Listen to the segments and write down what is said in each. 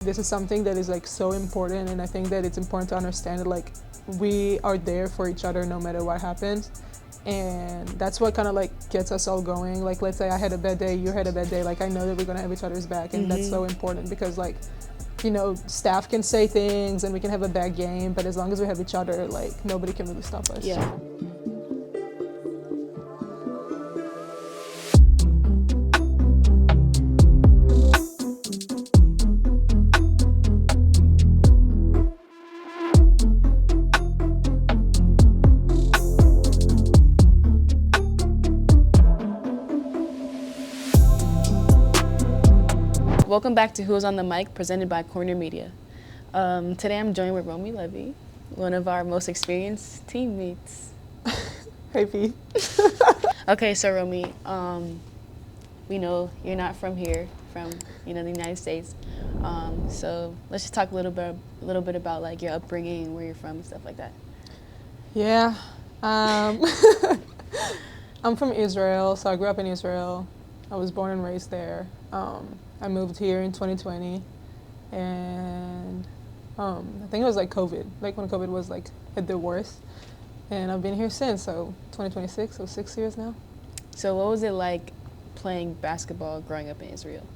This is something that is like so important, and I think that it's important to understand that like we are there for each other no matter what happens. And that's what kind of like gets us all going. Like, let's say I had a bad day, you had a bad day, like I know that we're gonna have each other's back, and that's so important because like, you know, staff can say things and we can have a bad game, but as long as we have each other, like nobody can really stop us. Yeah. Welcome back to Who's on the Mic, presented by Corner Media. Today I'm joined with Romi Levy, one of our most experienced teammates. Hey, P. Okay, so Romi, we know you're not from here, from the United States. So let's just talk a little bit about like your upbringing, where you're from, and stuff like that. Yeah, I'm from Israel, so I grew up in Israel. I was born and raised there. I moved here in 2020, and I think it was like COVID, like when COVID was like at the worst, and I've been here since, so 2026, so 6 years now. So what was it like playing basketball growing up in Israel?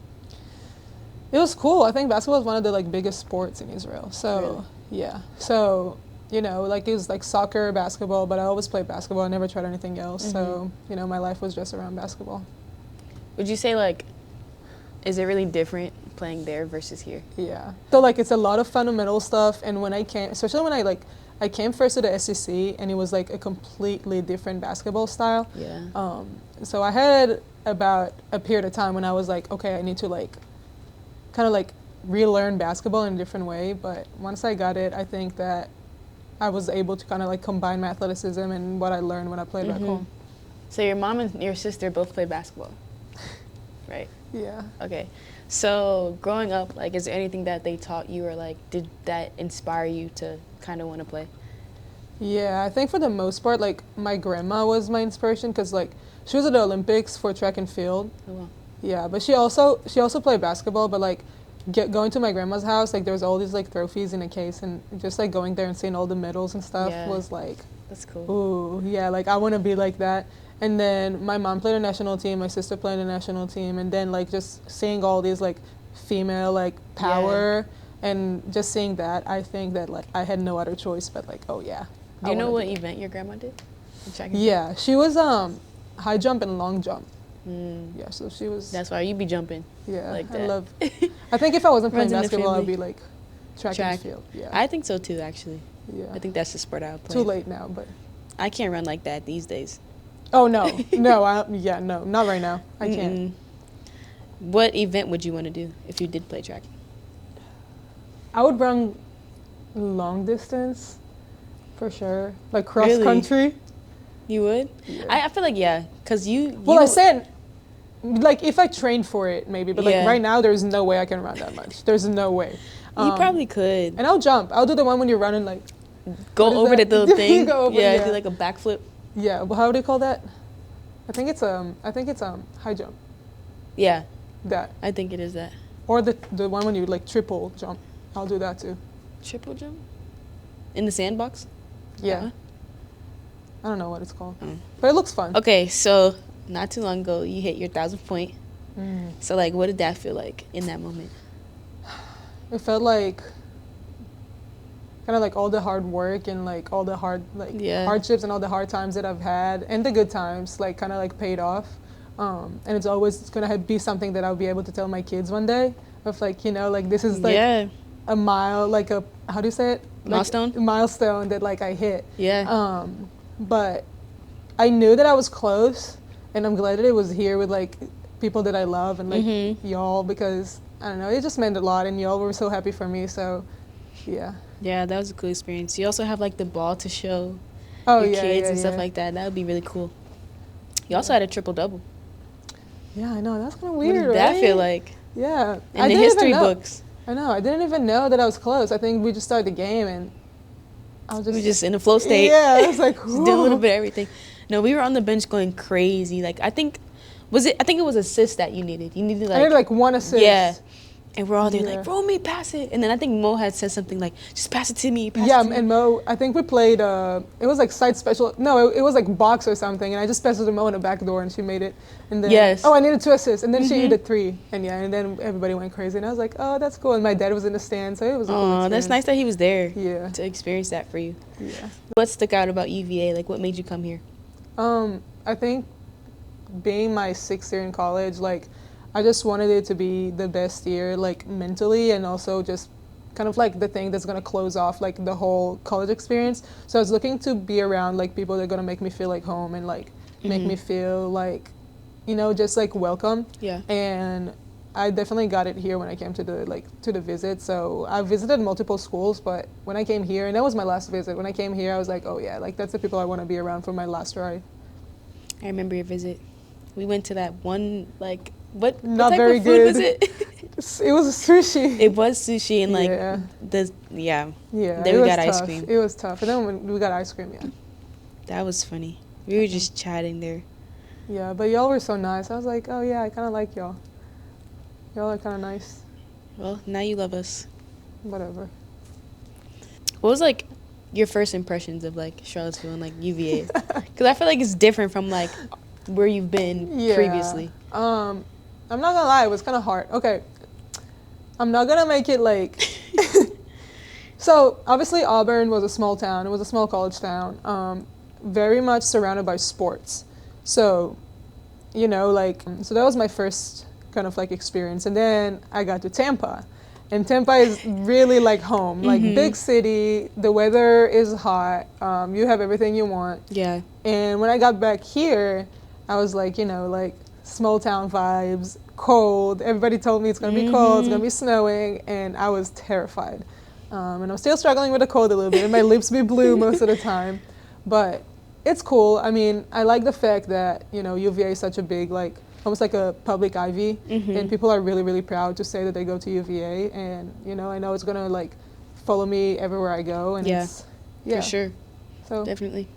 It was cool. I think basketball is one of the like biggest sports in Israel. So Really? yeah, so you know, like it was like soccer, basketball, but I always played basketball. I never tried anything else. So you know, my life was just around basketball. Would you say like, is it really different playing there versus here? Yeah. So like it's a lot of fundamental stuff, and when I came, especially when I came first to the SEC, and it was like a completely different basketball style. Yeah. So I had about a period of time when I was like, okay, I need to like kind of like relearn basketball in a different way. But once I got it, I think that I was able to kind of like combine my athleticism and what I learned when I played back home. So your mom and your sister both play basketball, right? Yeah. Okay. So growing up, like, is there anything that they taught you, or like, did that inspire you to kind of want to play? Yeah, I think for the most part, like my grandma was my inspiration because like she was at the Olympics for track and field. Oh, wow. Yeah, but she also played basketball. But like going to my grandma's house, like there was all these like trophies in a case, and just like going there and seeing all the medals and stuff was like, that's cool. Ooh, yeah, like I want to be like that. And then my mom played a national team, my sister played a national team, and then like just seeing all these like female like power and just seeing that, I think that like I had no other choice but like, oh yeah. Do you know what event your grandma did? Yeah, she was high jump and long jump. Yeah, so she was. That's why you be jumping. Yeah, like that. I think if I wasn't playing Runs in the basketball, I'd family. be like track and field. Yeah, I think so too, actually. Yeah. I think that's the sport I would play. Too late now, but. I can't run like that these days. Oh no, no, not right now. I can't. What event would you want to do if you did play track? I would run long distance, for sure. Like cross Really? country. You would? Yeah. I feel like, yeah, because you. Well, I said, like if I trained for it, maybe, but like Yeah. right now, there's no way I can run that much. There's no way. You probably could. And I'll jump. I'll do the one when you're running like. Go what is over that? the little thing. Go over, yeah, yeah. do like a backflip. Yeah. Well, how do you call that? I think it's high jump. Yeah, That. I think it is that. Or the one when you like triple jump. I'll do that too. Triple jump? In the sandbox? Yeah. I don't know what it's called, Mm. but it looks fun. Okay, so not too long ago, you hit your 1,000th point. So like, what did that feel like in that moment? It felt like kind of like all the hard work and like all the hardships and all the hard times that I've had and the good times like kind of like paid off. And it's always gonna be something that I'll be able to tell my kids one day of like, you know, like this is like a mile, like a, how do you say it? Milestone? Like, milestone that like I hit. Yeah. But I knew that I was close, and I'm glad that it was here with like people that I love and like y'all, because I don't know, it just meant a lot, and y'all were so happy for me. So yeah. Yeah, that was a cool experience. You also have like the ball to show your kids and stuff like that. That would be really cool. You also had a triple-double. Yeah, I know. That's kind of weird, What did that right? feel like? Yeah. In the history books. I know. I didn't even know that I was close. I think we just started the game, and I was We were just in a flow state. Yeah, I was like, just did a little bit of everything. No, we were on the bench going crazy. Like, I think it was assist that you needed. You needed like. I needed like one assist. Yeah. And we're all there Yeah. like, Romi, pass it. And then I think Mo had said something like, just pass it to me. Yeah, it to and me. Mo, I think we played, it was like side special. No, it was like box or something. And I just passed it to Mo in the back door and she made it. And then, Yes. oh, I needed 2 assists. And then she Mhm. did 3. And yeah, and then everybody went crazy. And I was like, oh, that's cool. And my dad was in the stand, so it was a cool Oh, experience. that's nice that he was there Yeah. to experience that for you. Yeah. What stuck out about UVA? Like, what made you come here? I think being my 6th year in college, like, I just wanted it to be the best year, like, mentally, and also just kind of like the thing that's going to close off like the whole college experience. So I was looking to be around like people that are going to make me feel like home and like make me feel like, you know, just like welcome. Yeah. And I definitely got it here when I came to the visit. So I visited multiple schools, but when I came here, and that was my last visit, when I came here I was like, oh yeah, like that's the people I want to be around for my last ride. I remember your visit. We went to that one, like, what Not type very of food was good. it? It was sushi. It was sushi and like Yeah. yeah. Yeah, Then it we was got ice tough. cream. It was tough. And then when we got ice cream, yeah. That was funny. We were just chatting there. Yeah, but y'all were so nice. I was like, oh yeah, I kind of like y'all. Y'all are kind of nice. Well, now you love us. Whatever. What was like your first impressions of like Charlottesville and like UVA? Because I feel like it's different from like where you've been previously. I'm not gonna lie, it was kind of hard. Okay, I'm not gonna make it like. So obviously Auburn was a small town. It was a small college town. Very much surrounded by sports. So, you know, like, so that was my first kind of like experience. And then I got to Tampa. And Tampa is really like home, like big city. The weather is hot. You have everything you want. Yeah. And when I got back here, I was like, you know, like small town vibes, cold. Everybody told me it's gonna be cold, it's gonna be snowing, and I was terrified. And I'm still struggling with the cold a little bit, and my lips be blue most of the time. But it's cool. I mean, I like the fact that, you know, UVA is such a big, like, almost like a public Ivy, and people are really, really proud to say that they go to UVA, and, you know, I know it's gonna, like, follow me everywhere I go, and Yeah, it's, for sure. So, Definitely.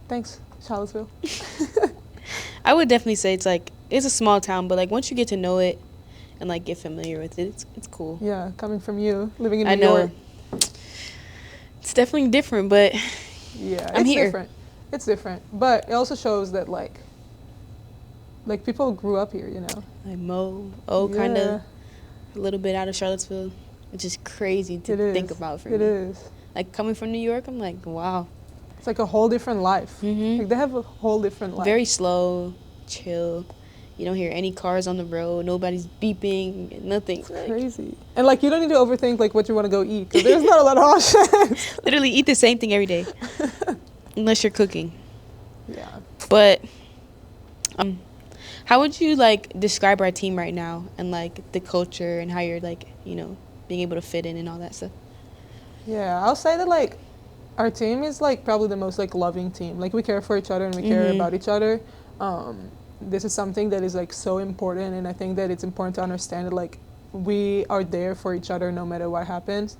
thanks, Charlottesville. I would definitely say it's like, it's a small town, but like once you get to know it and like get familiar with it, it's cool. Yeah, coming from you, living in I New know. York. It's definitely different, but Yeah, I'm it's here. different. It's different, but it also shows that like people grew up here, you know. like kind of a little bit out of Charlottesville, which is crazy to think about for me. It is. Like coming from New York, I'm like, wow. It's like a whole different life. Like they have a whole different life. Very slow, chill. You don't hear any cars on the road. Nobody's beeping. Nothing. It's crazy. And like you don't need to overthink like what you want to go eat because there's not a lot of options. Literally eat the same thing every day, unless you're cooking. Yeah. But how would you like describe our team right now and like the culture and how you're like, you know, being able to fit in and all that stuff? Yeah, I'll say that like our team is like probably the most like loving team. Like we care for each other and we care about each other. This is something that is like so important, and I think that it's important to understand that like we are there for each other no matter what happens.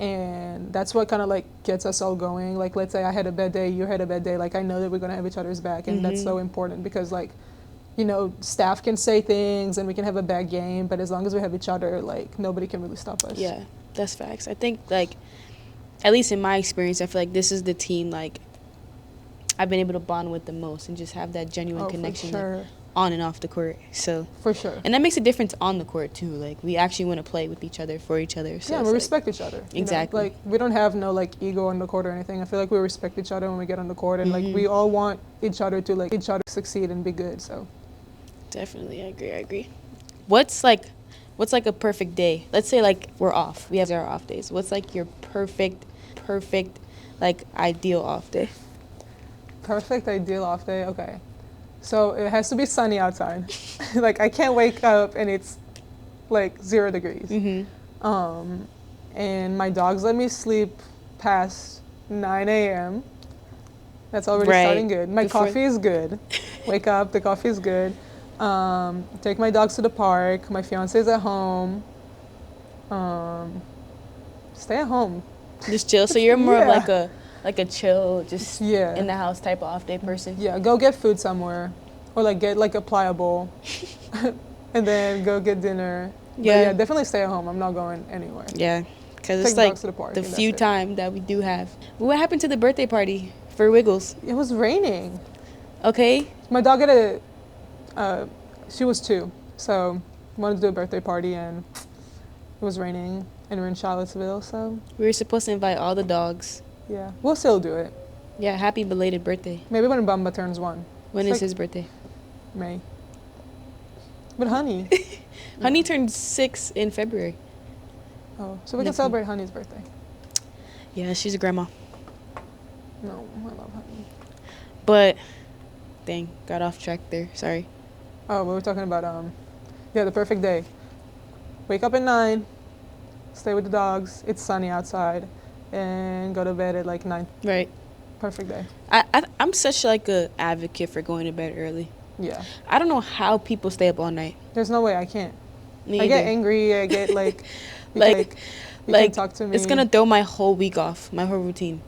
And that's what kind of like gets us all going. Like let's say I had a bad day, you had a bad day, like I know that we're gonna have each other's back, and that's so important because like, you know, staff can say things and we can have a bad game, but as long as we have each other, like nobody can really stop us. Yeah, that's facts. I think like, at least in my experience, I feel like this is the team like I've been able to bond with the most and just have that genuine connection For sure. like, on and off the court. So For sure. and that makes a difference on the court too. Like we actually want to play with each other for each other. So Yeah, it's we like, respect each other. you know? Exactly. Like we don't have no like ego on the court or anything. I feel like we respect each other when we get on the court, and like we all want each other to succeed and be good. So Definitely, I agree. What's like a perfect day? Let's say like we're off. We have our off days. What's like your perfect, like ideal off day? perfect ideal off day. Okay, so it has to be sunny outside. Like I can't wake up and it's like 0 degrees. And my dogs let me sleep past 9 a.m. That's already starting good. My coffee is good. Wake up, the coffee is good. Take my dogs to the park. My fiance is at home. Stay at home. Just chill. So you're more Yeah. of like a chill, just Yeah. in the house type of off day person. Yeah, go get food somewhere, or like get like a pliable, and then go get dinner, But Yeah. yeah, definitely stay at home. I'm not going anywhere. Yeah, because Take it's the like dogs to the park, the and few that's it. time that we do have. What happened to the birthday party for Wiggles? It was raining. Okay. My dog had she was 2, so wanted to do a birthday party, and it was raining, and we're in Charlottesville, so We were supposed to invite all the dogs. yeah, we'll still do it. Yeah, happy belated birthday. Maybe when Bamba turns 1. When It's is like his birthday? May. But Honey. Honey turned 6 in February. Oh, so we can celebrate Honey's birthday. Yeah, she's a grandma. No, I love Honey. But, dang, got off track there. Sorry. Oh, we were talking about the perfect day. Wake up at 9, stay with the dogs. It's sunny outside, and go to bed at like 9. Right. Perfect day. I'm such like a advocate for going to bed early. Yeah. I don't know how people stay up all night. There's no way I can't. Me I get either. angry. I get like, Like- you can talk to me. It's gonna throw my whole week off, my whole routine.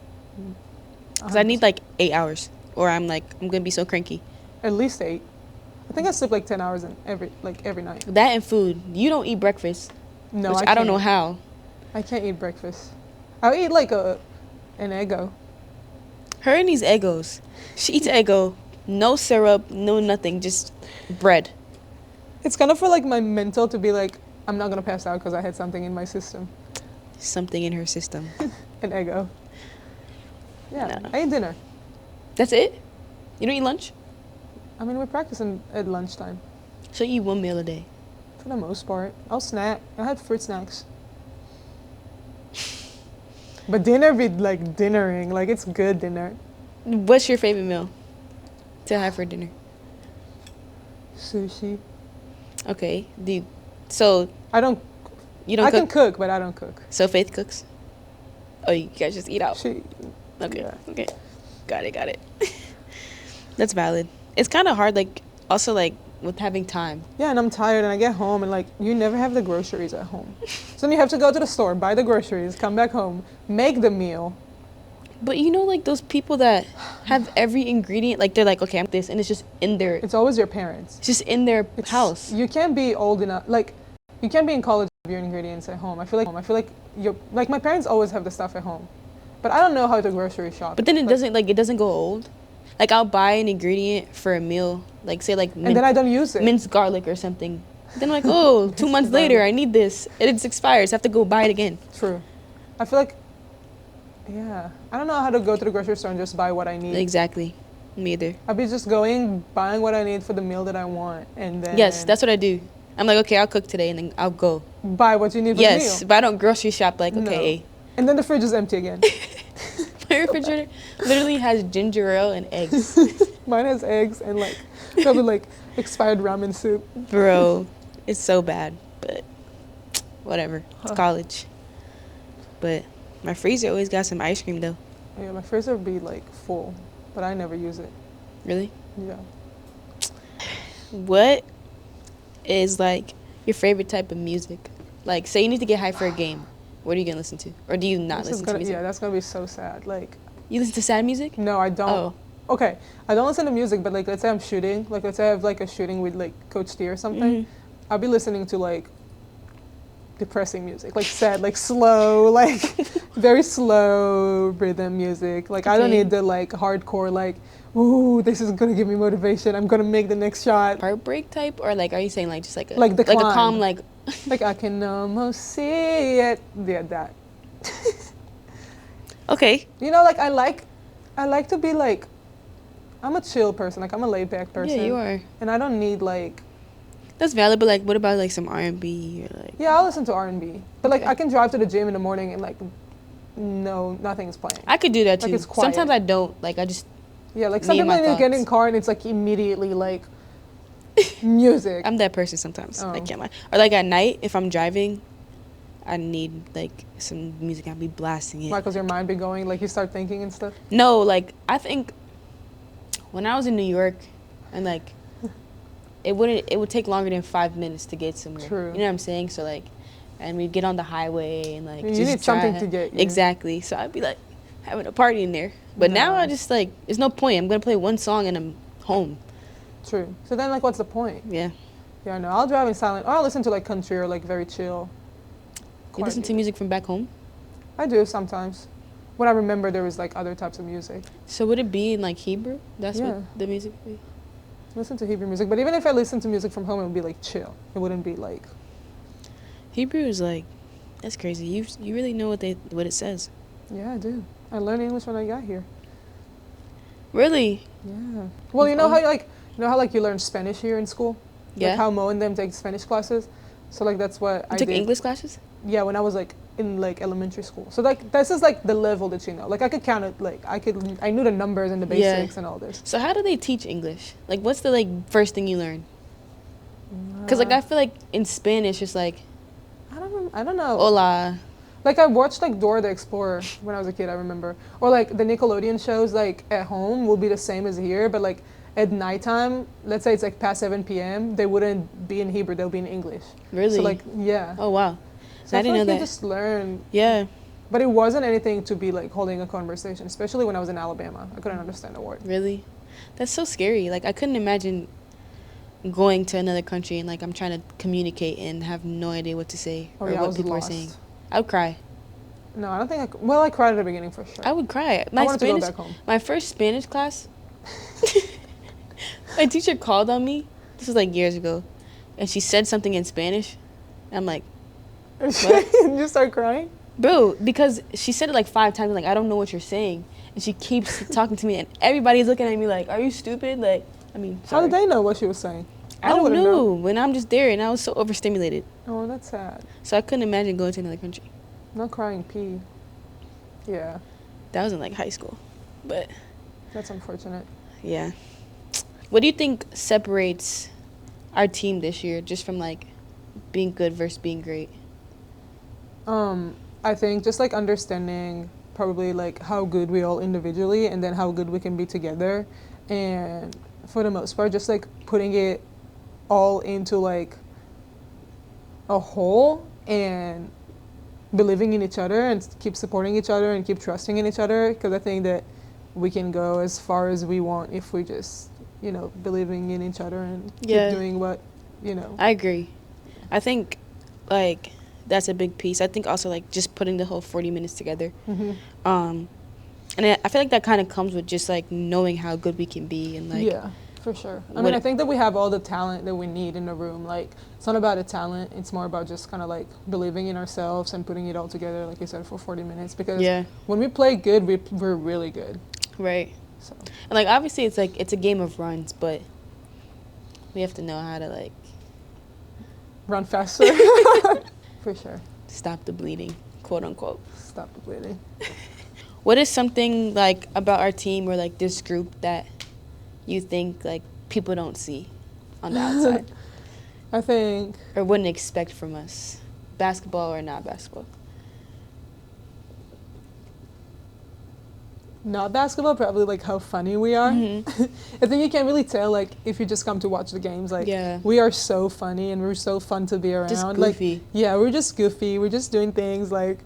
Because I need like 8 hours, or I'm gonna be so cranky. At least 8. I think I sleep like 10 hours every night. That and food. You don't eat breakfast. No, which I I don't know can't. how. I can't eat breakfast. I'll eat like an Eggo. Her and these Eggos. She eats Eggo, no syrup, no nothing, just bread. It's kind of for like my mental to be like, I'm not gonna pass out because I had something in my system. Something in her system. An Eggo. Yeah, No. I eat dinner. That's it? You don't eat lunch? I mean, we're practicing at lunchtime So you eat one meal a day. for the most part. I'll snack. I had fruit snacks. But dinner be like dinnering. Like it's good dinner. What's your favorite meal to have for dinner? Sushi. Okay. So I don't. you don't I cook? can cook, but I don't cook. So Faith cooks? Oh, you guys just eat out? She. Okay. Yeah. Okay. Got it. That's valid. It's kind of hard, like, also, like, with having time. Yeah, and I'm tired, and I get home, and like you never have the groceries at home. So then you have to go to the store, buy the groceries, come back home, make the meal. But you know, like, those people that have every ingredient, like, they're like, okay, I'm this, and it's just in their, It's always your parents. it's just in their house. You can't be old enough. Like, you can't be in college with your ingredients at home. I feel like you're like my parents always have the stuff at home, but I don't know how to grocery shop. But then it Like, doesn't go old. Like, I'll buy an ingredient for a meal, like, say, like, and then I don't use it. minced garlic or something. Then I'm like, oh, 2 months later, I need this. It expires. I have to go buy it again. True. I feel like, yeah, I don't know how to go to the grocery store and just buy what I need. Exactly. Me either. I'll be just going, buying what I need for the meal that I want, and then Yes, that's what I do. I'm like, okay, I'll cook today, and then I'll go. buy what you need for Yes, the meal. but I don't grocery shop like, okay. And then the fridge is empty again. My refrigerator literally has ginger ale and eggs. Mine has eggs and like probably like expired ramen soup. Bro, it's so bad, but whatever. It's college. But my freezer always got some ice cream, though. Yeah, my freezer would be like full, but I never use it. Really? Yeah. What is, like, your favorite type of music? Like, say you need to get high for a game. What are you going to listen to? Or do you not This is listen to gonna, music? yeah, that's gonna be so sad. Like, You listen to sad music? no, I don't. Oh. Okay, I don't listen to music, but like, let's say I'm shooting. Like, let's say I have like a shooting with like Coach T or something. I'll be listening to like depressing music, like sad, like slow, like very slow rhythm music. Like, I don't Okay. need the like hardcore, like, ooh, this is gonna give me motivation. I'm gonna make the next shot. Heartbreak type? Or, like, are you saying, like, just like a... Like The Like a Climb. calm, like... Like, I can almost see it. Yeah, that. Okay. You know, like I like to be like, I'm a chill person. Like, I'm a laid back person. Yeah, you are. And I don't need like, That's valid, but, like, what about, like, some R&B or, like... yeah, I'll listen to R&B. But like, Okay. I can drive to the gym in the morning and like, no, nothing's playing. I could do that, Like, too. it's quiet. Sometimes I don't. Like, I just... Yeah, like Me some and people my need to get in thoughts. car and it's like immediately like music. I'm that person sometimes. Oh. I can't lie. Or, like, at night, if I'm driving, I need, like, some music. I'll be blasting it. Why? Because your mind be going, like you start thinking and stuff. No, like, I think when I was in New York and, like, it would take longer than 5 minutes to get somewhere. True. You know what I'm saying? So, like, and we'd get on the highway and, like, You just need something drive. to get you. Exactly. So I'd be, like, having a party in there. But now I Nice. just, like, there's no point. I'm going to play one song and I'm home. True. So then, like, what's the point? Yeah. Yeah, no, I'll drive in silent, or I'll listen to like country or like very chill. You listen to music from back home? I do sometimes. When I remember there was like other types of music. So would it be in like Hebrew? That's Yeah. what the music would be? Listen to Hebrew music, but even if I listen to music from home, it would be like chill. It wouldn't be like. Hebrew is like, that's crazy. You really know what it says. Yeah, I do. I learned English when I got here. Really? Yeah. Well, you know how you learn Spanish here in school? Yeah. Like how Mo and them take Spanish classes. So like that's what I took did. English classes? Yeah, when I was like in like elementary school. So like this is like the level that you know. Like I could count it. Like I knew the numbers and the basics and all this. So how do they teach English? Like what's the like first thing you learn? Because like I feel like in Spanish it's like. I don't know. Hola. Like I watched like Dora the Explorer when I was a kid. I remember. Or like the Nickelodeon shows like at home will be the same as here, but like at nighttime, let's say it's like past 7 p.m., they wouldn't be in Hebrew, they'll be in English. Really? So like, yeah. Oh, wow. So I didn't know like that. You just learn. Yeah. But it wasn't anything to be like holding a conversation, especially when I was in Alabama. I couldn't understand a word. Really? That's so scary. Like I couldn't imagine going to another country and like I'm trying to communicate and have no idea what to say or what people are saying. I would cry. No, I don't think well, I cried at the beginning for sure. I would cry. I wanted to go back home. My first Spanish class, my teacher called on me. This was like years ago. And she said something in Spanish. I'm like, what? You start crying? Bro, because she said it like 5 times. I'm like, I don't know what you're saying. And she keeps talking to me and everybody's looking at me like, are you stupid? Like, I mean, sorry. How did they know what she was saying? I don't know. When I'm just there and I was so overstimulated. Oh, that's sad. So I couldn't imagine going to another country. Not crying pee. Yeah. That was in like high school. But that's unfortunate. Yeah. What do you think separates our team this year just from like being good versus being great? I think just like understanding probably like how good we all individually and then how good we can be together, and for the most part just like putting it all into like a whole and believing in each other and keep supporting each other and keep trusting in each other, because I think that we can go as far as we want if we just, you know, believing in each other and keep doing what, you know. I agree. I think like that's a big piece. I think also like just putting the whole 40 minutes together. Mm-hmm. And I feel like that kind of comes with just like knowing how good we can be and like. Yeah, for sure. I mean, I think that we have all the talent that we need in the room. Like, it's not about the talent. It's more about just kind of like believing in ourselves and putting it all together, like you said, for 40 minutes. Because when we play good, we're really good. Right. So. And like obviously it's like it's a game of runs, but we have to know how to like run faster. For sure. Stop the bleeding, quote unquote. Stop the bleeding. What is something like about our team or like this group that you think like people don't see on the outside? I think. Or wouldn't expect from us, basketball or not basketball? Not basketball, probably like how funny we are. Mm-hmm. I think you can't really tell like if you just come to watch the games. Like we are so funny and we're so fun to be around. Just goofy. Like we're just goofy. We're just doing things like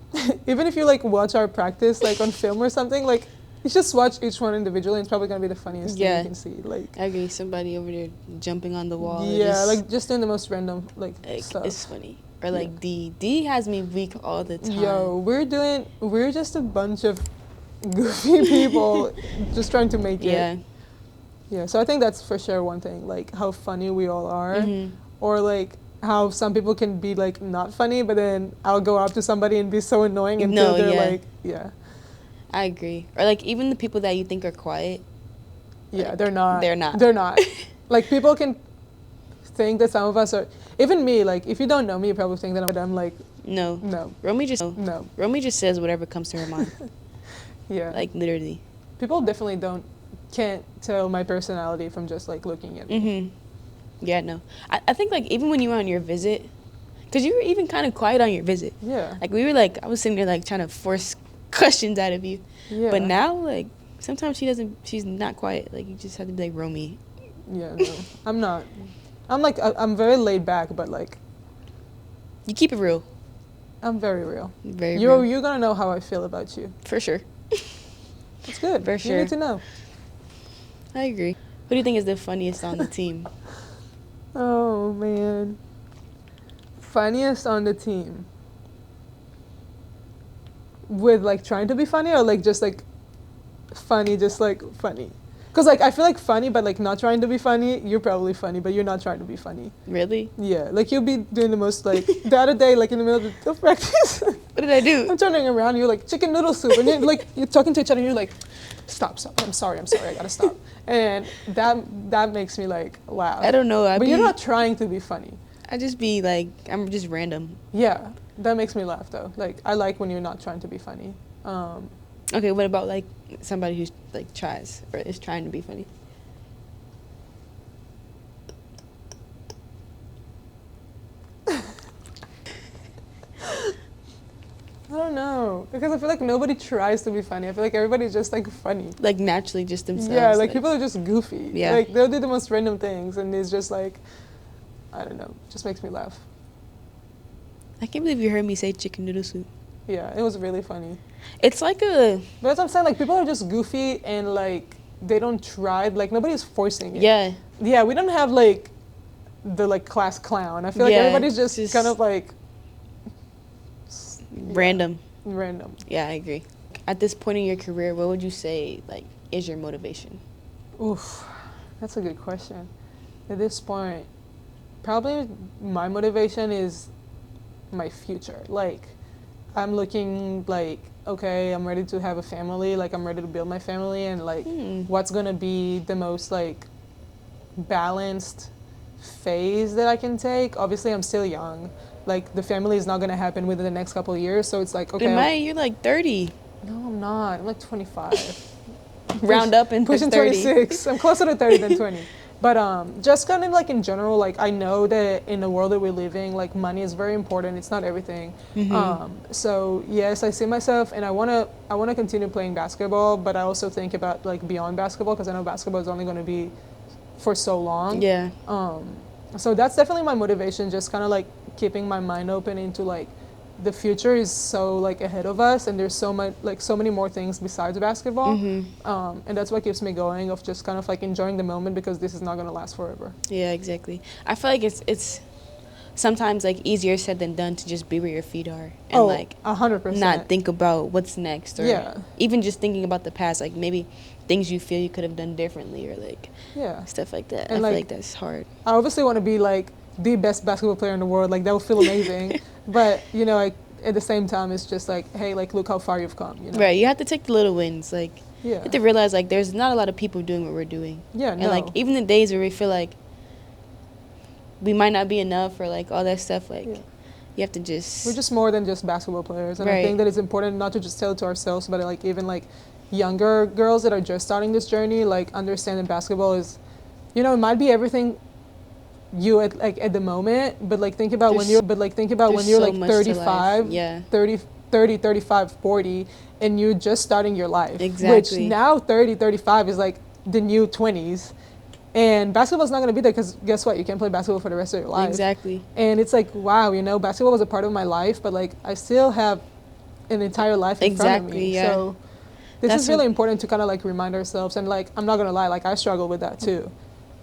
even if you like watch our practice like on film or something, like you just watch each one individually and it's probably gonna be the funniest thing you can see. Like I agree, somebody over there jumping on the wall. Yeah, like just doing the most random like stuff. It's funny. Or like D has me weak all the time. Yo, we're just a bunch of goofy people just trying to make it. Yeah, so I think that's for sure one thing, like how funny we all are, or like how some people can be like not funny, but then I'll go up to somebody and be so annoying until they're like, I agree. Or like even the people that you think are quiet. Yeah, like, they're not. They're not. Like people can think that some of us are, even me, like if you don't know me, you probably think that I'm like, no. Romi just says whatever comes to her mind. Yeah. Like literally. People definitely can't tell my personality from just like looking at me. Mm-hmm. Yeah, no. I think like even when you were on your visit, because you were even kind of quiet on your visit. Yeah. Like we were like, I was sitting there like trying to force questions out of you. Yeah. But now like sometimes she's not quiet. Like you just have to be like, Romi. Yeah, no. I'm not. I'm very laid back, but like. You keep it real. I'm very real. Very real. You're gonna know how I feel about you. For sure. That's good. For sure. You need to know. I agree. Who do you think is the funniest on the team? Oh man. Funniest on the team. With like trying to be funny or like just like funny, just like funny. Cause like I feel like funny, but like not trying to be funny. You're probably funny, but you're not trying to be funny. Really? Yeah, like you'll be doing the most like the other day, like in the middle of practice. What did I do? I'm turning around, you're like chicken noodle soup, and you're like you're talking to each other, and you're like, stop, I'm sorry, I gotta stop, and that makes me like laugh. I don't know. But you're not trying to be funny. I just be like, I'm just random. Yeah, that makes me laugh though. Like I like when you're not trying to be funny. Okay, what about like somebody who's like tries or is trying to be funny? I don't know, because I feel like nobody tries to be funny. I feel like everybody's just like funny. Like naturally just themselves. Yeah, like people are just goofy. Yeah. Like they'll do the most random things, and it's just like, I don't know, just makes me laugh. I can't believe you heard me say chicken noodle soup. Yeah, it was really funny. It's like a... But as I'm saying, like people are just goofy and like they don't try. Like nobody's forcing it. Yeah. Yeah, we don't have like the like class clown. I feel like everybody's just kind of like random. Random. Yeah, I agree. At this point in your career, what would you say like is your motivation? Oof, that's a good question. At this point, probably my motivation is my future. Like I'm looking like, okay, I'm ready to have a family, like I'm ready to build my family, and like what's gonna be the most like balanced phase that I can take. Obviously I'm still young, like the family is not gonna happen within the next couple of years, so it's like, okay, You're like 30. no I'm not, I'm like 25. Round up and pushing 30. 26. I'm closer to 30 than 20. But just kind of like in general, like I know that in the world that we're living, like money is very important. It's not everything. So yes, I see myself, and I wanna continue playing basketball, but I also think about like beyond basketball, because I know basketball is only going to be for so long. Yeah. So that's definitely my motivation. Just kind of like keeping my mind open into like the future is so like ahead of us, and there's so much like so many more things besides basketball, and that's what keeps me going, of just kind of like enjoying the moment, because this is not going to last forever. Yeah, exactly. I feel like it's sometimes like easier said than done to just be where your feet are and like 100%. not think about what's next, or even just thinking about the past, like maybe things you feel you could have done differently, or like stuff like that. And I like, feel like that's hard. I obviously want to be like the best basketball player in the world, like that would feel amazing. But you know, like at the same time, it's just like, hey, like look how far you've come, you know? Right, you have to take the little wins, like you have to realize like there's not a lot of people doing what we're doing. And like even the days where we feel like we might not be enough, or like all that stuff, like you have to just, we're just more than just basketball players. And I think that it's important not to just tell it to ourselves, but like even like younger girls that are just starting this journey, like understand that basketball is, you know, it might be everything you at the moment, but like think about when you're like 35, 30, 35, 40, and you're just starting your life. Which now 30, 35 is like the new 20s. And basketball's not going to be there, because guess what? You can't play basketball for the rest of your life. Exactly. And it's like, wow, you know, basketball was a part of my life, but like I still have an entire life in front of me. So this is really important to kind of like remind ourselves. And like, I'm not going to lie, like I struggle with that too.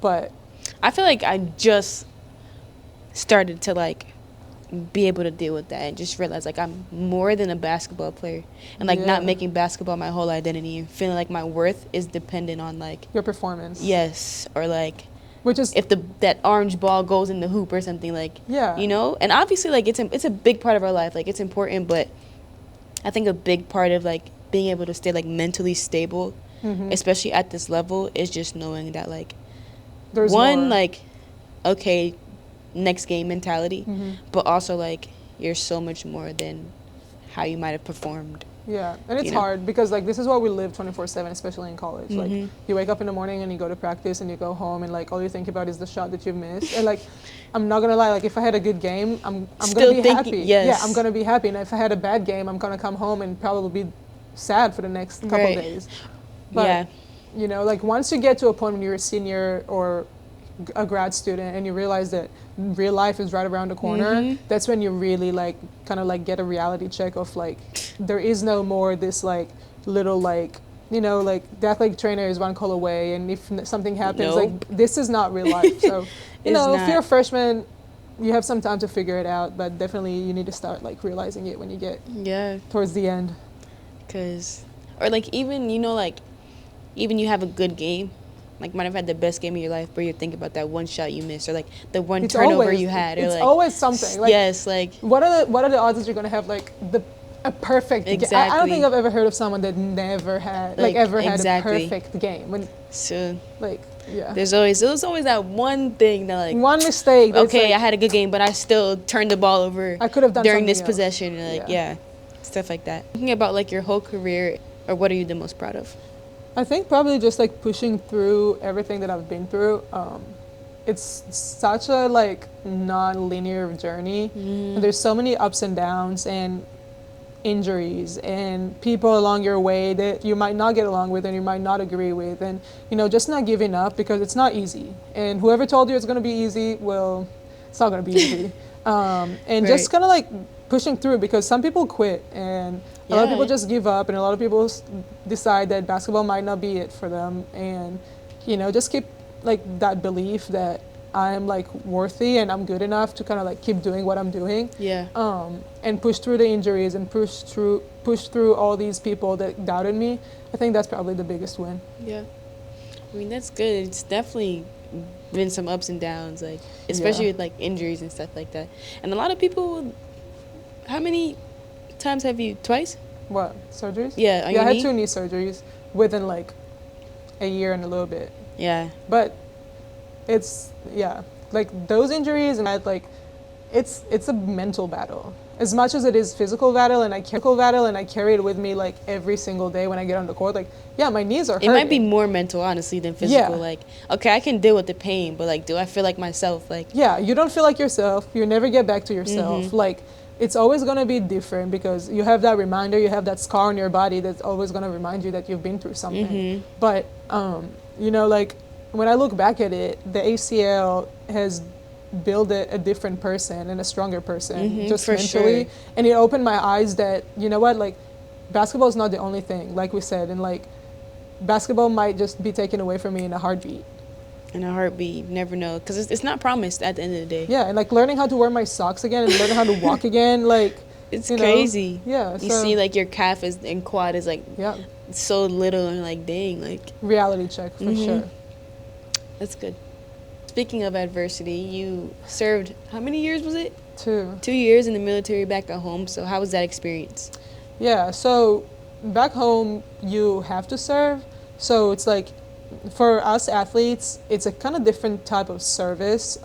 But I feel like I just started to like be able to deal with that, and just realize like I'm more than a basketball player, and like not making basketball my whole identity, and feeling like my worth is dependent on like your performance. Yes, or like which is if that orange ball goes in the hoop or something, like you know. And obviously like it's a big part of our life, like it's important, but I think a big part of like being able to stay like mentally stable, especially at this level, is just knowing that like there's one more. Like okay, next game mentality, but also like you're so much more than how you might have performed. Yeah, and it's hard, because like this is what we live 24/7, especially in college. Like you wake up in the morning and you go to practice and you go home, and like all you think about is the shot that you've missed. And like I'm not gonna lie, like if I had a good game, I'm gonna be happy. Yeah, I'm gonna be happy. And if I had a bad game, I'm gonna come home and probably be sad for the next couple days. But you know, like once you get to a point when you're a senior or a grad student and you realize that real life is right around the corner, that's when you really like kind of like get a reality check of like there is no more this like little like you know, like the athletic trainer is one call away, and if something happens, Nope. like this is not real life. So, you It's know, if not. you're a freshman, you have some time to figure it out, but definitely you need to start like realizing it when you get Yeah, towards the end. cause, or like even you know like, even you have a good game, like might have had the best game of your life, but you think about that one shot you missed, or like the one It's turnover always, you had, or it's like always something. Like, yes, like what are the odds that you're gonna have like a perfect game? I don't Exactly. think I've ever heard of someone that never had Like, ever had exactly. a perfect game. When so. like yeah, There's always that one thing that like one mistake. That's okay, like, I had a good game, but I still turned the ball over I could have done during something this else. possession. Like yeah, stuff like that. Thinking about like your whole career, or what are you the most proud of? I think probably just like pushing through everything that I've been through. It's such a like non-linear journey. And there's so many ups and downs and injuries and people along your way that you might not get along with and you might not agree with, and you know, just not giving up because it's not easy. And whoever told you it's going to be easy, well, it's not going to be easy. And just Right. kind of like pushing through, because some people quit and a lot of people Yeah. just give up, and a lot of people decide that basketball might not be it for them. And you know, just keep like that belief that I'm like worthy and I'm good enough to kind of like keep doing what I'm doing. Yeah. And push through the injuries and push through all these people that doubted me. I think that's probably the biggest win. Yeah. I mean that's good. It's definitely been some ups and downs, like especially with like injuries and stuff like that. And a lot of people. How many times have you? Twice? What, surgeries? Yeah. On Yeah, I your had knee? 2 knee surgeries within like a year and a little bit. Yeah. But it's like those injuries, and like it's a mental battle as much as it is physical battle, and I carry it with me like every single day when I get on the court. Like yeah, my knees are hurting. It might be more mental, honestly, than physical. Yeah. Like, okay, I can deal with the pain, but like, do I feel like myself? Like, Yeah, you don't feel like yourself. You never get back to yourself. Mm-hmm. Like it's always going to be different because you have that reminder, you have that scar on your body that's always going to remind you that you've been through something. Mm-hmm. But you know, like when I look back at it, the ACL has built a different person and a stronger person, just for mentally. sure. And it opened my eyes that, you know what, like basketball is not the only thing, like we said, and like basketball might just be taken away from me in a heartbeat. In a heartbeat, you never know, because it's not promised at the end of the day. Yeah, and like learning how to wear my socks again and learning how to walk again, like It's you know, crazy. Yeah, You so, see, like, your calf is and quad is, like, yeah, so little, and, like, dang, like, reality check for sure. that's good. Speaking of adversity, you served, how many years was it? 2. 2 years in the military back at home. So how was that experience? Yeah, so back home you have to serve. So it's like for us athletes, it's a kind of different type of service,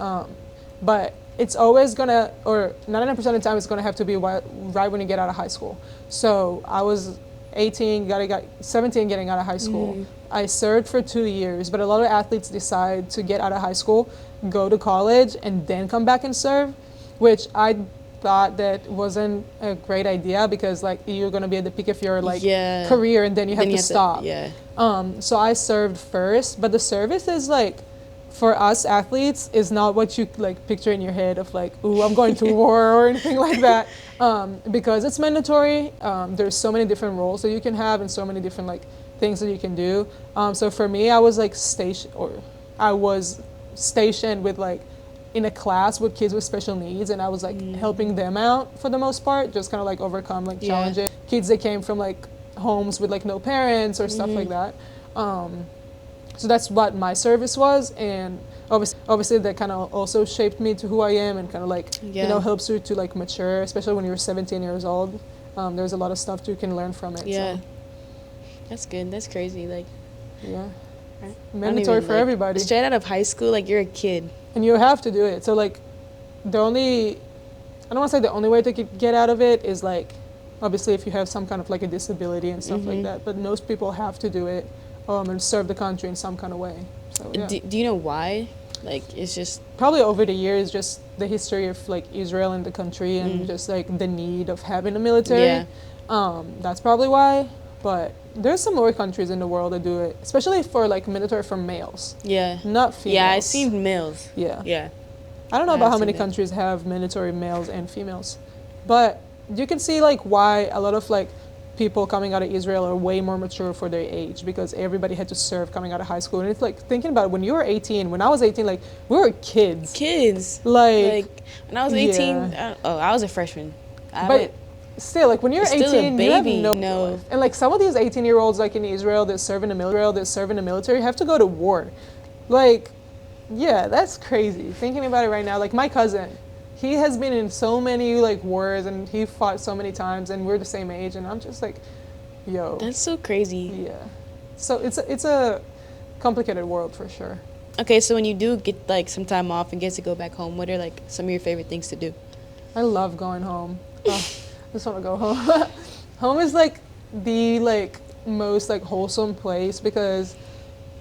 but it's always gonna, or 99% of the time, it's gonna have to be right when you get out of high school. So I was 18, got 17 getting out of high school. I served for 2 years, but a lot of athletes decide to get out of high school, go to college, and then come back and serve, which I thought that wasn't a great idea because like you're gonna be at the peak of your like Yeah. career, and then you have Then to stop. Yeah. So I served first, but the service is like, for us athletes, is not what you like picture in your head of like, ooh, I'm going to war or anything like that, because it's mandatory. There's so many different roles that you can have and so many different like things that you can do. So for me, I was stationed with like in a class with kids with special needs, and I was like helping them out for the most part, just kind of like overcome like challenges. Kids that came from like homes with like no parents or stuff like that. So that's what my service was, and obviously that kind of also shaped me to who I am, and kind of like you know, helps you to like mature, especially when you're 17 years old. There's a lot of stuff you can learn from it. Yeah. So, That's good. That's crazy. Like, yeah, I don't mandatory even, for like, everybody, straight out of high school, like, you're a kid. and you have to do it. So like, I don't want to say the only way to get out of it is like, obviously if you have some kind of like a disability and stuff like that, but most people have to do it, and serve the country in some kind of way. So yeah. Do you know why? Like, it's just... Probably over the years, just the history of like Israel and the country, and just like the need of having a military. Yeah. That's probably why. But there's some more countries in the world that do it, especially for like military for males, Yeah. not females. Yeah, I seen males. Yeah. Yeah. I don't know I about have how many seen that. countries have military males and females, but you can see like why a lot of like people coming out of Israel are way more mature for their age because everybody had to serve coming out of high school. And it's like thinking about it, when you were 18, when I was 18, like we were kids. Like when I was 18, Yeah. I was a freshman. But still, like when you're Still a 18, you have baby, no no. life. And like some of these 18-year-olds, like in Israel, that serve in the military, have to go to war. Like, yeah, that's crazy. Thinking about it right now, like my cousin, he has been in so many like wars and he fought so many times, and we're the same age, and I'm just like, yo. That's so crazy. Yeah. So it's a complicated world for sure. Okay, so when you do get like some time off and get to go back home, what are like some of your favorite things to do? I love going home. Oh, I just want to go home. Home is like the like most like wholesome place because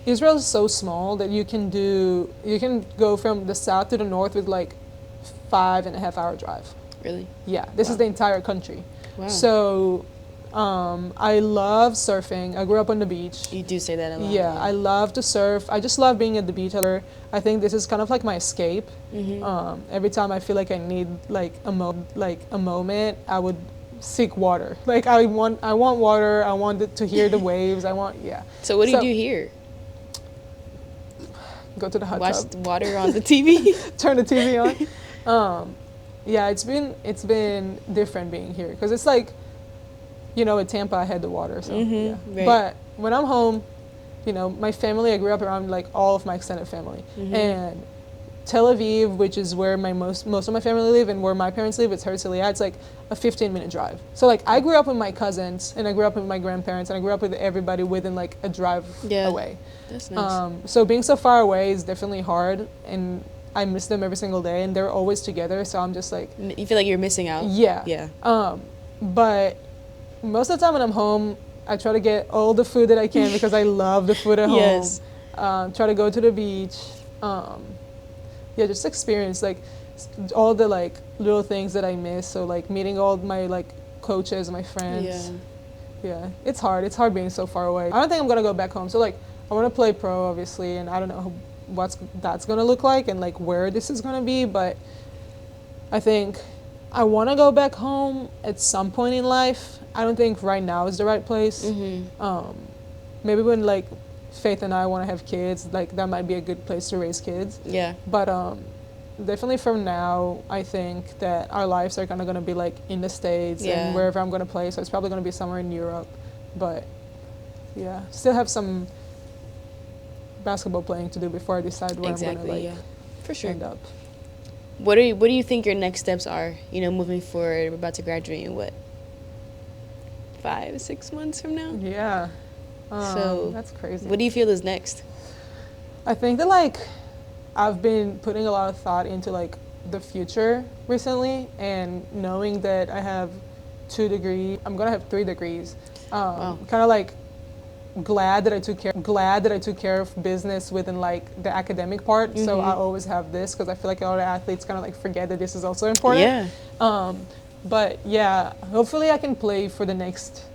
Israel is so small that you can go from the south to the north with like 5.5 hour drive. Really? Yeah, this is the entire country. Wow. So I love surfing. I grew up on the beach. You do say that a lot. Yeah, I love to surf. I just love being at the beach. I think this is kind of like my escape. Every time I feel like I need like a moment, I would seek water. Like I want water. I want to hear the waves. So what do you do here? Go to the hot Watch tub. the water on the TV. Turn the TV on. Yeah, it's been different being here because it's like, at Tampa I had the water, so yeah. Right. But when I'm home, my family, I grew up around like all of my extended family, and Tel Aviv, which is where most of my family live and where my parents live, it's Herzliya. It's like a 15-minute drive. So like I grew up with my cousins and I grew up with my grandparents and I grew up with everybody within like a drive away. That's nice. So being so far away is definitely hard, and I miss them every single day, and they're always together. So I'm just like, You feel like you're missing out? yeah. Yeah. But most of the time when I'm home, I try to get all the food that I can because I love the food at home. Yes. Try to go to the beach. Just experience like all the like little things that I miss. So like meeting all my like coaches, my friends. Yeah, it's hard. It's hard being so far away. I don't think I'm gonna go back home. So like I want to play pro, obviously, and I don't know what that's gonna look like and like where this is gonna be. But I think I want to go back home at some point in life. I don't think right now is the right place. Maybe when like Faith and I want to have kids, like that might be a good place to raise kids. Yeah. But definitely from now, I think that our lives are kind of going to be like in the States and wherever I'm going to play. So it's probably going to be somewhere in Europe. But yeah, still have some basketball playing to do before I decide where I'm going to like for sure end up. What do you think your next steps are? Moving forward, we're about to graduate in what, 5-6 months from now? Yeah. So that's crazy. What do you feel is next? I think that like I've been putting a lot of thought into like the future recently, and knowing that I have 2 degrees, I'm gonna have 3 degrees. Wow. Kind of like glad that I took care of business within like the academic part. So I always have this because I feel like a lot of athletes kind of like forget that this is also important. Yeah. But yeah, hopefully I can play for the next.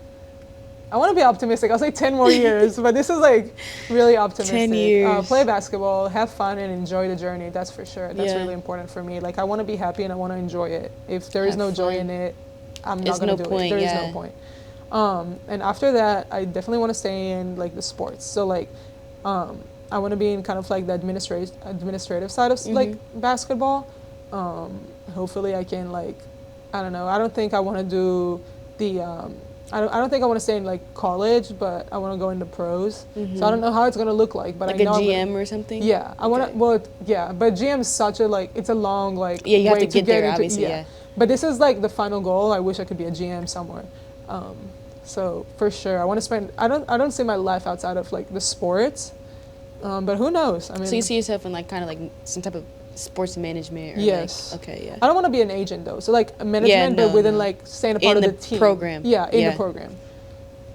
I want to be optimistic. I'll say 10 more years, but this is like really optimistic. 10 years. Play basketball, have fun, and enjoy the journey. That's for sure. That's Yeah. really important for me. Like I want to be happy and I want to enjoy it. If there is Have no joy fun. in it, I'm There's not going to no do point, it. There is yeah. no point. And after that, I definitely want to stay in like the sports. So like, I want to be in kind of like the administrative side of like basketball. Hopefully I can like, I don't know. I don't think I want to do the. I don't think I want to stay in like college, but I want to go into pros. So I don't know how it's gonna look like, but Like I know a GM or something? Yeah, I want to. Well, yeah, but GM is such a like it's a long like Yeah, you have way to get there, into, obviously, yeah. But this is like the final goal. I wish I could be a GM somewhere. So for sure, I want to spend. I don't see my life outside of like the sports, but who knows? I mean, So you see yourself in like kind of like some type of sports management? Or yes. Like, okay, yeah. I don't want to be an agent though. So like a management, but within like staying a part In of the the team program. Yeah, in Yeah. the program.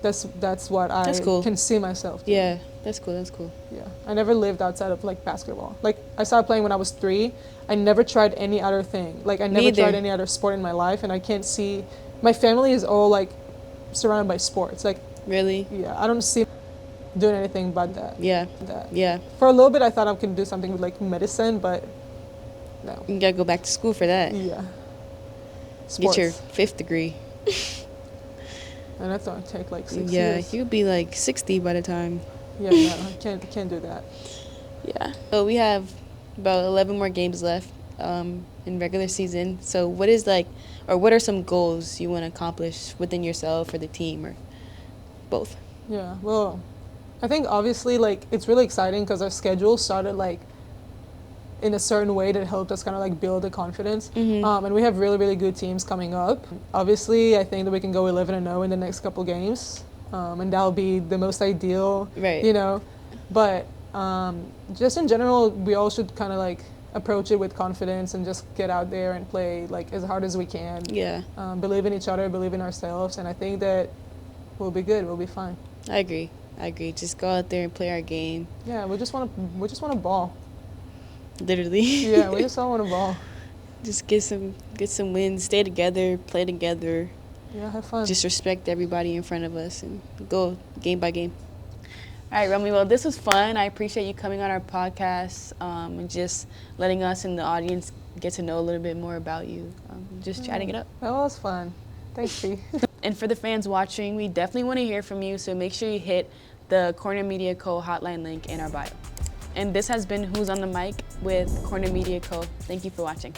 That's what I That's cool. can see myself doing. Yeah, that's cool. That's cool. Yeah, I never lived outside of like basketball. Like I started playing when I was 3. I never tried any other thing. Like I never Neither. tried any other sport in my life, and I can't see. My family is all like surrounded by sports. Like Really? yeah, I don't see doing anything but that. Yeah. That. Yeah. For a little bit, I thought I could do something with like medicine, but no. You gotta go back to school for that. Yeah. Sports. Get your 5th degree. And that's gonna take like 6 Yeah, years. you'll be like 60 by the time. Yeah, no, I can't do that. Yeah. So we have about 11 more games left in regular season. So what is like, or what are some goals you want to accomplish within yourself or the team or both? Yeah, well, I think obviously like it's really exciting because our schedule started like in a certain way that helped us kind of like build the confidence. And we have really, really good teams coming up. Obviously, I think that we can go 11-0 in the next couple games, and that'll be the most ideal, Right. you know. But just in general, we all should kind of like approach it with confidence and just get out there and play like as hard as we can. Yeah. Believe in each other, believe in ourselves, and I think that we'll be good. We'll be fine. I agree. Just go out there and play our game. Yeah, we just want to ball. Literally. Yeah, we just all want to ball. Just get some wins, stay together, play together. Yeah, have fun. Just respect everybody in front of us and go game by game. All right, Romi, well, this was fun. I appreciate you coming on our podcast and just letting us and the audience get to know a little bit more about you. Just chatting it up. That was fun. Thanks, P. And for the fans watching, we definitely want to hear from you, so make sure you hit the Corner Media Co. hotline link in our bio. And this has been Who's on the Mic with Corner Media Co. Thank you for watching.